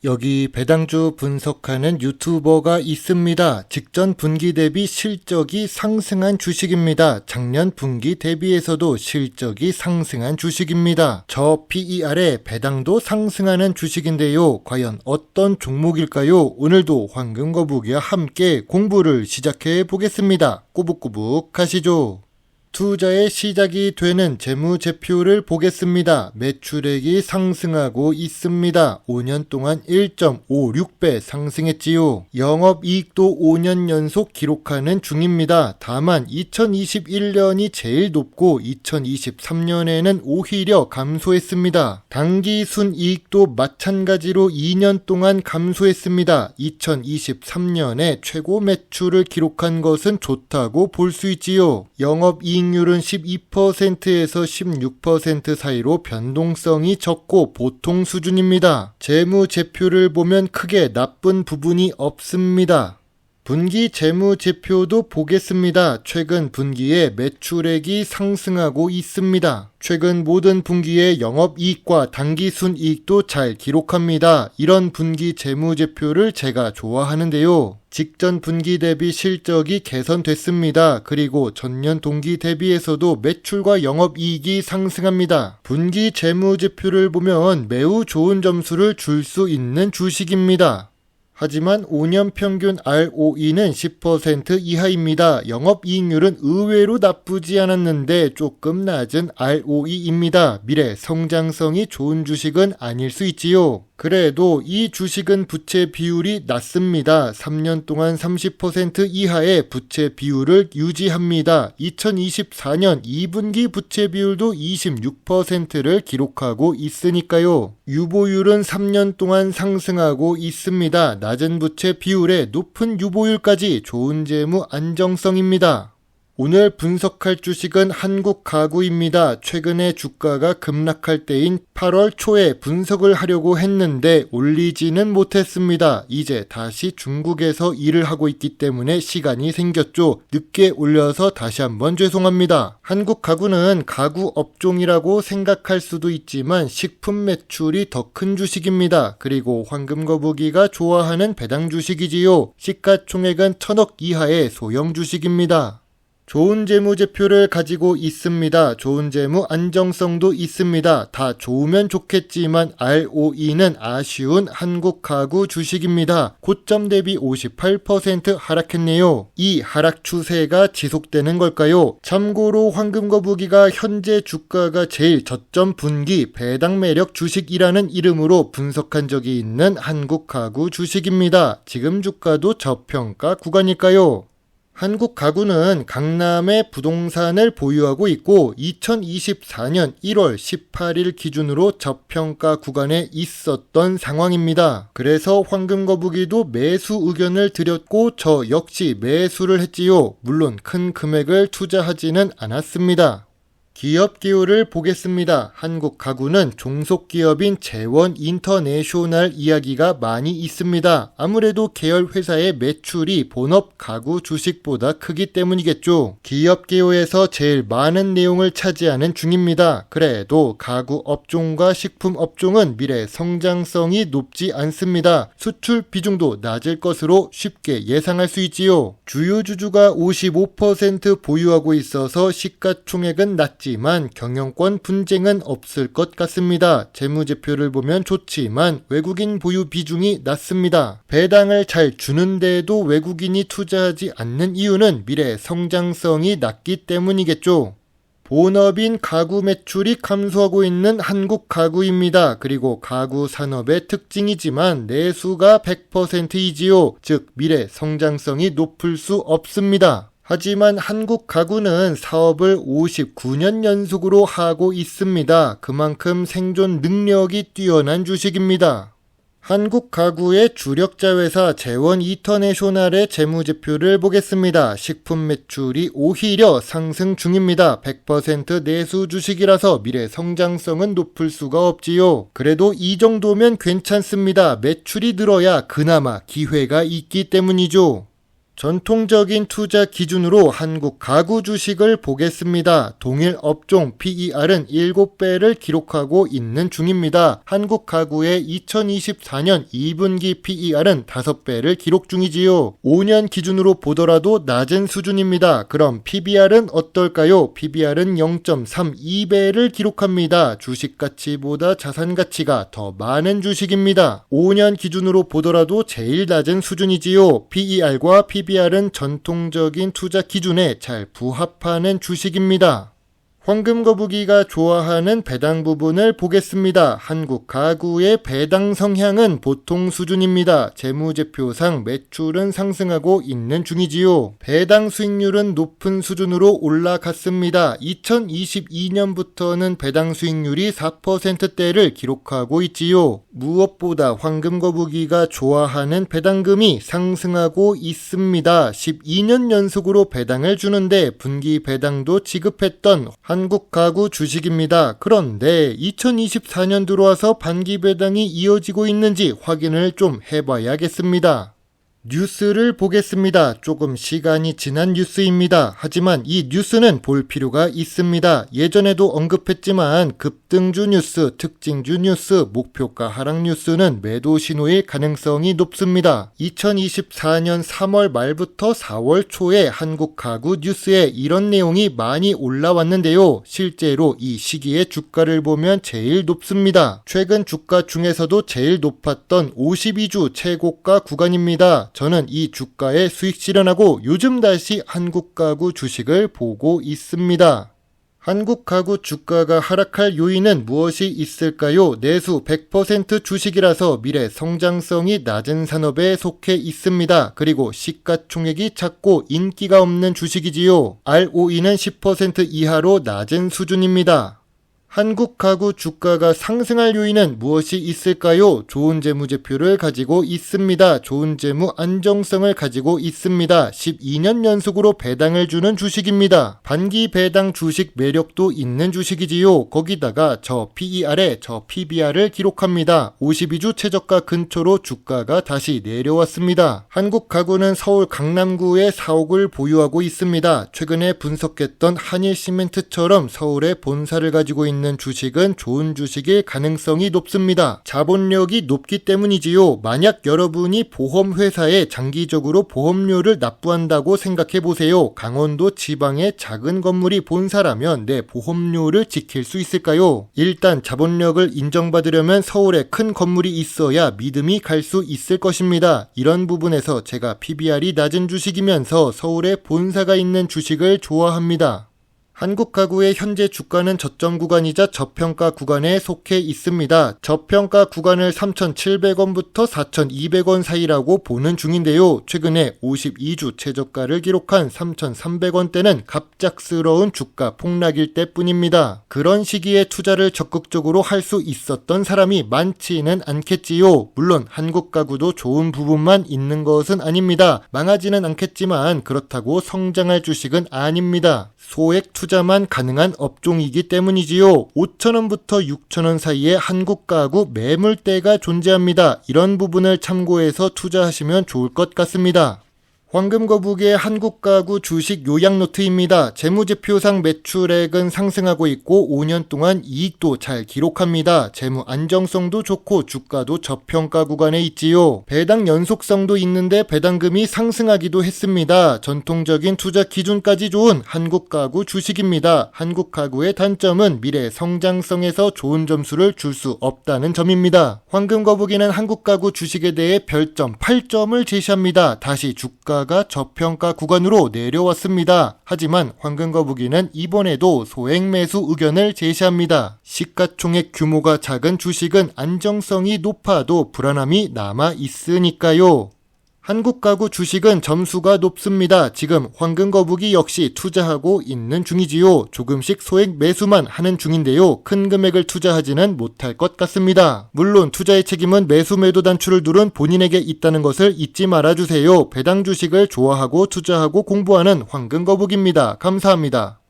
여기 배당주 분석하는 유튜버가 있습니다. 직전 분기 대비 실적이 상승한 주식입니다. 작년 분기 대비해서도 실적이 상승한 주식입니다. 저 PER에 배당도 상승하는 주식인데요. 과연 어떤 종목일까요? 오늘도 황금거북이와 함께 공부를 시작해 보겠습니다. 꾸북꾸북 가시죠. 투자의 시작이 되는 재무제표를 보겠습니다. 매출액이 상승하고 있습니다. 5년 동안 1.56배 상승했지요. 영업이익도 5년 연속 기록하는 중입니다. 다만 2021년이 제일 높고 2023년에는 오히려 감소했습니다. 당기순이익도 마찬가지로 2년 동안 감소했습니다. 2023년에 최고 매출을 기록한 것은 좋다고 볼 수 있지요. 영업이익 율은 12%에서 16% 사이로 변동성이 적고 보통 수준입니다. 재무제표를 보면 크게 나쁜 부분이 없습니다. 분기 재무제표도 보겠습니다. 최근 분기에 매출액이 상승하고 있습니다. 최근 모든 분기에 영업이익과 당기순이익도 잘 기록합니다. 이런 분기 재무제표를 제가 좋아하는데요. 직전 분기 대비 실적이 개선됐습니다. 그리고 전년 동기 대비해서도 매출과 영업이익이 상승합니다. 분기 재무제표를 보면 매우 좋은 점수를 줄 수 있는 주식입니다. 하지만 5년 평균 ROE는 10% 이하입니다. 영업이익률은 의외로 나쁘지 않았는데 조금 낮은 ROE입니다. 미래 성장성이 좋은 주식은 아닐 수 있지요. 그래도 이 주식은 부채 비율이 낮습니다. 3년 동안 30% 이하의 부채 비율을 유지합니다. 2024년 2분기 부채 비율도 26%를 기록하고 있으니까요. 유보율은 3년 동안 상승하고 있습니다. 낮은 부채 비율에 높은 유보율까지 좋은 재무 안정성입니다. 오늘 분석할 주식은 한국가구입니다. 최근에 주가가 급락할 때인 8월 초에 분석을 하려고 했는데 올리지는 못했습니다. 이제 다시 중국에서 일을 하고 있기 때문에 시간이 생겼죠. 늦게 올려서 다시 한번 죄송합니다. 한국가구는 가구 업종이라고 생각할 수도 있지만 식품 매출이 더 큰 주식입니다. 그리고 황금거북이가 좋아하는 배당 주식이지요. 시가총액은 1000억 이하의 소형 주식입니다. 좋은 재무제표를 가지고 있습니다. 좋은 재무 안정성도 있습니다. 다 좋으면 좋겠지만 ROE는 아쉬운 한국가구 주식입니다. 고점 대비 58% 하락했네요. 이 하락 추세가 지속되는 걸까요? 참고로 황금거북이가 현재 주가가 제일 저점 분기 배당 매력 주식이라는 이름으로 분석한 적이 있는 한국가구 주식입니다. 지금 주가도 저평가 구간일까요? 한국가구는 강남의 부동산을 보유하고 있고 2024년 1월 18일 기준으로 저평가 구간에 있었던 상황입니다. 그래서 황금거북이도 매수 의견을 드렸고 저 역시 매수를 했지요. 물론 큰 금액을 투자하지는 않았습니다. 기업 기호를 보겠습니다. 한국가구는 종속기업인 재원인터내셔널 이야기가 많이 있습니다. 아무래도 계열 회사의 매출이 본업 가구 주식보다 크기 때문이겠죠. 기업 기호에서 제일 많은 내용을 차지하는 중입니다. 그래도 가구 업종과 식품 업종은 미래 성장성이 높지 않습니다. 수출 비중도 낮을 것으로 쉽게 예상할 수 있지요. 주요 주주가 55% 보유하고 있어서 시가총액은 낮지 만 경영권 분쟁은 없을 것 같습니다. 재무제표를 보면 좋지만 외국인 보유 비중이 낮습니다. 배당을 잘 주는데도 외국인이 투자하지 않는 이유는 미래 성장성이 낮기 때문이겠죠. 본업인 가구 매출이 감소하고 있는 한국가구입니다. 그리고 가구 산업의 특징이지만 내수가 100%이지요. 즉 미래 성장성이 높을 수 없습니다. 하지만 한국가구는 사업을 59년 연속으로 하고 있습니다. 그만큼 생존 능력이 뛰어난 주식입니다. 한국가구의 주력자회사 재원인터내셔널의 재무제표를 보겠습니다. 식품 매출이 오히려 상승 중입니다. 100% 내수 주식이라서 미래 성장성은 높을 수가 없지요. 그래도 이 정도면 괜찮습니다. 매출이 늘어야 그나마 기회가 있기 때문이죠. 전통적인 투자 기준으로 한국 가구 주식을 보겠습니다. 동일 업종 PER은 7배를 기록하고 있는 중입니다. 한국 가구의 2024년 2분기 PER은 5배를 기록 중이지요. 5년 기준으로 보더라도 낮은 수준입니다. 그럼 PBR은 어떨까요? PBR은 0.32배를 기록합니다. 주식 가치보다 자산 가치가 더 많은 주식입니다. 5년 기준으로 보더라도 제일 낮은 수준이지요. PER과 PBR은 전통적인 투자 기준에 잘 부합하는 주식입니다. 황금거북이가 좋아하는 배당 부분을 보겠습니다. 한국 가구의 배당 성향은 보통 수준입니다. 재무제표상 매출은 상승하고 있는 중이지요. 배당 수익률은 높은 수준으로 올라갔습니다. 2022년부터는 배당 수익률이 4%대를 기록하고 있지요. 무엇보다 황금거북이가 좋아하는 배당금이 상승하고 있습니다. 12년 연속으로 배당을 주는데 분기 배당도 지급했던 한국 가구 주식입니다. 그런데 2024년 들어와서 반기 배당이 이어지고 있는지 확인을 좀 해봐야겠습니다. 뉴스를 보겠습니다. 조금 시간이 지난 뉴스입니다. 하지만 이 뉴스는 볼 필요가 있습니다. 예전에도 언급했지만 급등주 뉴스, 특징주 뉴스, 목표가 하락 뉴스는 매도 신호일 가능성이 높습니다. 2024년 3월 말부터 4월 초에 한국 가구 뉴스에 이런 내용이 많이 올라왔는데요. 실제로 이 시기에 주가를 보면 제일 높습니다. 최근 주가 중에서도 제일 높았던 52주 최고가 구간입니다. 저는 이 주가에 수익 실현하고 요즘 다시 한국 가구 주식을 보고 있습니다. 한국 가구 주가가 하락할 요인은 무엇이 있을까요? 내수 100% 주식이라서 미래 성장성이 낮은 산업에 속해 있습니다. 그리고 시가총액이 작고 인기가 없는 주식이지요. ROE는 10% 이하로 낮은 수준입니다. 한국 가구 주가가 상승할 요인은 무엇이 있을까요? 좋은 재무제표를 가지고 있습니다. 좋은 재무 안정성을 가지고 있습니다. 12년 연속으로 배당을 주는 주식입니다. 반기 배당 주식 매력도 있는 주식이지요. 거기다가 저 PER에 저 PBR을 기록합니다. 52주 최저가 근처로 주가가 다시 내려왔습니다. 한국 가구는 서울 강남구에 사옥을 보유하고 있습니다. 최근에 분석했던 한일시멘트처럼 서울에 본사를 가지고 있는 주식은 좋은 주식일 가능성이 높습니다. 자본력이 높기 때문이지요. 만약 여러분이 보험회사에 장기적으로 보험료를 납부한다고 생각해보세요. 강원도 지방의 작은 건물이 본사라면 내 보험료를 지킬 수 있을까요? 일단 자본력을 인정받으려면 서울에 큰 건물이 있어야 믿음이 갈 수 있을 것입니다. 이런 부분에서 제가 PBR이 낮은 주식이면서 서울에 본사가 있는 주식을 좋아합니다. 한국 가구의 현재 주가는 저점 구간이자 저평가 구간에 속해 있습니다. 저평가 구간을 3,700원부터 4,200원 사이라고 보는 중인데요. 최근에 52주 최저가를 기록한 3,300원대는 갑작스러운 주가 폭락일 때뿐입니다. 그런 시기에 투자를 적극적으로 할 수 있었던 사람이 많지는 않겠지요. 물론 한국 가구도 좋은 부분만 있는 것은 아닙니다. 망하지는 않겠지만 그렇다고 성장할 주식은 아닙니다. 소액 투자만 가능한 업종이기 때문이지요. 5,000원부터 6,000원 사이에 한국 가구 매물대가 존재합니다. 이런 부분을 참고해서 투자하시면 좋을 것 같습니다. 황금거북이의 한국 가구 주식 요약 노트입니다. 재무제표상 매출액은 상승하고 있고 5년 동안 이익도 잘 기록합니다. 재무 안정성도 좋고 주가도 저평가 구간에 있지요. 배당 연속성도 있는데 배당금이 상승하기도 했습니다. 전통적인 투자 기준까지 좋은 한국 가구 주식입니다. 한국 가구의 단점은 미래 성장성에서 좋은 점수를 줄 수 없다는 점입니다. 황금거북이는 한국 가구 주식에 대해 별점 8점을 제시합니다. 다시 주가가 저평가 구간으로 내려왔습니다. 하지만 황금거북이는 이번에도 소액 매수 의견을 제시합니다. 시가총액 규모가 작은 주식은 안정성이 높아도 불안함이 남아 있으니까요. 한국 가구 주식은 점수가 높습니다. 지금 황금거북이 역시 투자하고 있는 중이지요. 조금씩 소액 매수만 하는 중인데요. 큰 금액을 투자하지는 못할 것 같습니다. 물론 투자의 책임은 매수 매도 단추를 누른 본인에게 있다는 것을 잊지 말아주세요. 배당 주식을 좋아하고 투자하고 공부하는 황금거북입니다. 감사합니다.